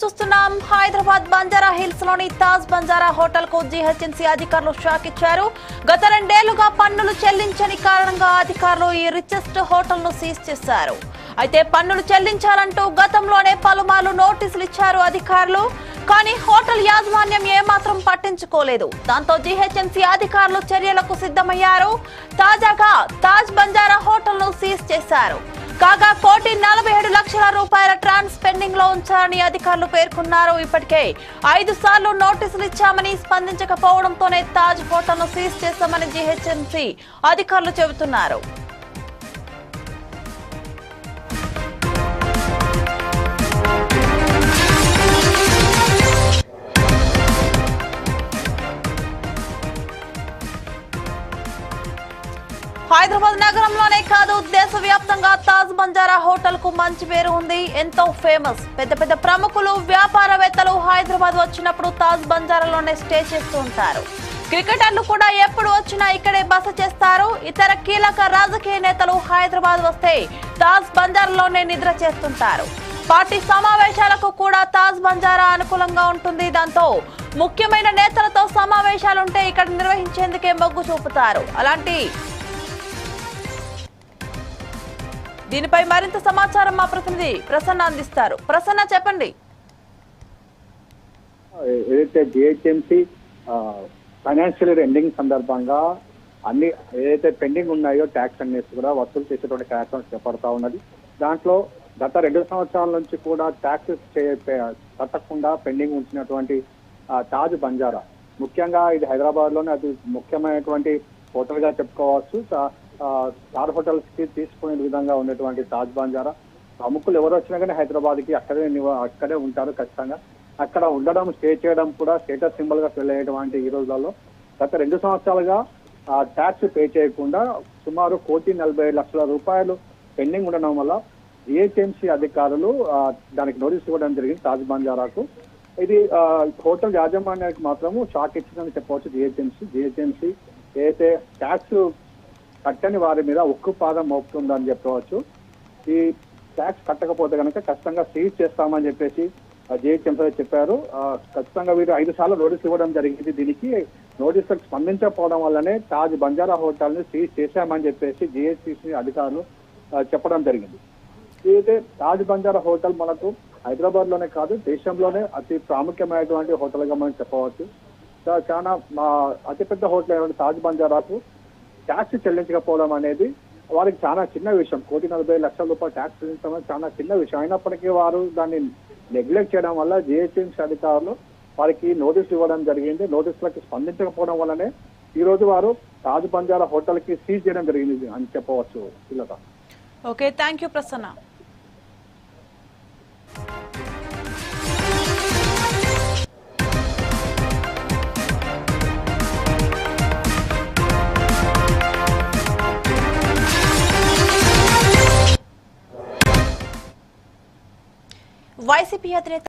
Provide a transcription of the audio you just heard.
చూస్తున్నాం. హైదరాబాద్ బంజారా హిల్స్ లోని తాజ్ బంజారా హోటల్ కు జీహెచ్ఎంసీ అధికారులు షాక్ ఇచ్చారు. గత 2 ఏళ్లుగా పన్నులు చెల్లించని కారణంగా అధికారులు ఈ రిచెస్ట్ హోటల్ ను సీజ్ చేశారు. అయితే పన్నులు చెల్లించాలంటూ గతంలోనే పలుమార్లు నోటీసులు ఇచ్చారు అధికారులు. కానీ హోటల్ యాజమాన్యం ఏమాత్రం పట్టించుకోలేదు. దాంతో జీహెచ్ఎంసీ అధికారులు చర్యలకు సిద్ధమయ్యారు. తాజాగా తాజ్ బంజారా హోటల్ ను సీజ్ చేశారు. కాగా 1,47,00,000 రూపాయల ట్రాన్స్ పెండింగ్ లో ఉంచారని అధికారులు పేర్కొన్నారు. ఇప్పటికే 5 సార్లు నోటీసులు ఇచ్చామని స్పందించకపోవడంతోనే తాజ్ హోటల్ ను సీజ్ చేశామని జీహెచ్ఎంసీ అధికారులు చెబుతున్నారు. హైదరాబాద్ నగరంలోనే కాదు, దేశవ్యాప్తంగా తాజ్ బంజారా హోటల్ కు మంచి పేరు ఉంది. ఎంతో ఫేమస్. పెద్ద పెద్ద ప్రముఖులు, వ్యాపారవేత్తలు హైదరాబాద్ వచ్చినప్పుడు తాజ్ బంజారాలోనే స్టే చేస్తూ ఉంటారు. క్రికెటర్లు కూడా ఎప్పుడు వచ్చినా ఇక్కడే బస చేస్తారు. ఇతర కీలక రాజకీయ నేతలు హైదరాబాద్ వస్తే తాజ్ బంజారాలోనే నిద్ర చేస్తుంటారు. పార్టీ సమావేశాలకు కూడా తాజ్ బంజారా అనుకూలంగా ఉంటుంది. దాంతో ముఖ్యమైన నేతలతో సమావేశాలుంటే ఇక్కడ నిర్వహించేందుకే మొగ్గు చూపుతారు. దీనిపై మరింత సమాచారం మా ప్రతినిధి ప్రసన్న అందిస్తారు. ప్రసన్న, చెప్పండి. ఏదైతే జిహెచ్ఎంసీ ఫైనాన్షియల్ ఇయర్ ఎండింగ్ సందర్భంగా అన్ని ఏదైతే పెండింగ్ ఉన్నాయో ట్యాక్స్ అన్నిటి కూడా వసూలు చేసేటువంటి కార్యక్రమం చేపడతా ఉన్నది. దాంట్లో గత 2 సంవత్సరాల నుంచి కూడా ట్యాక్సెస్ కట్టకుండా పెండింగ్ ఉంచినటువంటి తాజ్ బంజారా, ముఖ్యంగా ఇది హైదరాబాద్ లోనే అది ముఖ్యమైనటువంటి హోటల్ గా చెప్పుకోవచ్చు. స్టార్ హోటల్స్ కి తీసుకునే విధంగా ఉన్నటువంటి తాజ్ బంజారా ప్రముఖులు ఎవరు వచ్చినా కానీ హైదరాబాద్ కి అక్కడే ఉంటారు ఖచ్చితంగా. అక్కడ ఉండడం, స్టే చేయడం కూడా స్టేటస్ సింబల్ గా ఫీల్ అయ్యేటువంటి ఈ రోజులలో గత 2 సంవత్సరాలుగా ట్యాక్స్ పే చేయకుండా సుమారు 1,40,00,000 రూపాయలు పెండింగ్ ఉండడం వల్ల జిహెచ్ఎంసీ అధికారులు దానికి నోటీస్ ఇవ్వడం జరిగింది తాజ్ బంజారాకు. ఇది హోటల్ యాజమాన్యానికి మాత్రము షాక్ ఇచ్చిందని చెప్పవచ్చు. జిహెచ్ఎంసీ ఏదైతే ట్యాక్స్ కట్టని వారి మీద ఉక్కు పాదం మోపుతుందని చెప్పవచ్చు. ఈ ట్యాక్స్ కట్టకపోతే కనుక ఖచ్చితంగా సీజ్ చేస్తామని చెప్పేసి జిహెచ్ఎంసీ చెప్పారు. ఖచ్చితంగా వీరు 5 సార్లు నోటీసులు ఇవ్వడం జరిగింది. దీనికి నోటీసులకు స్పందించకపోవడం వల్లనే తాజ్ బంజారా హోటల్ ని సీజ్ చేశామని చెప్పేసి జిహెచ్ఎంసీ అధికారులు చెప్పడం జరిగింది. అయితే తాజ్ బంజారా హోటల్ మనకు హైదరాబాద్ లోనే కాదు, దేశంలోనే అతి ప్రాముఖ్యమైనటువంటి హోటల్ గా మనం చెప్పవచ్చు. చాలా అతిపెద్ద హోటల్ అయినటువంటి తాజ్ బంజారాకు ట్యాక్స్ చెల్లించకపోవడం అనేది వారికి చాలా చిన్న విషయం. 1,40,00,000 రూపాయలు ట్యాక్స్ చెల్లించడం చాలా చిన్న విషయం. అయినప్పటికీ వారు దాన్ని నెగ్లెక్ట్ చేయడం వల్ల జిహెచ్ఎంసీ అధికారులు వారికి నోటీసులు ఇవ్వడం జరిగింది. నోటీసులకు స్పందించకపోవడం వల్లనే ఈ రోజు వారు తాజ్ బంజారా హోటల్ కి సీజ్ చేయడం జరిగింది అని చెప్పవచ్చు. Okay, thank you Prasanna. YCP అధినేత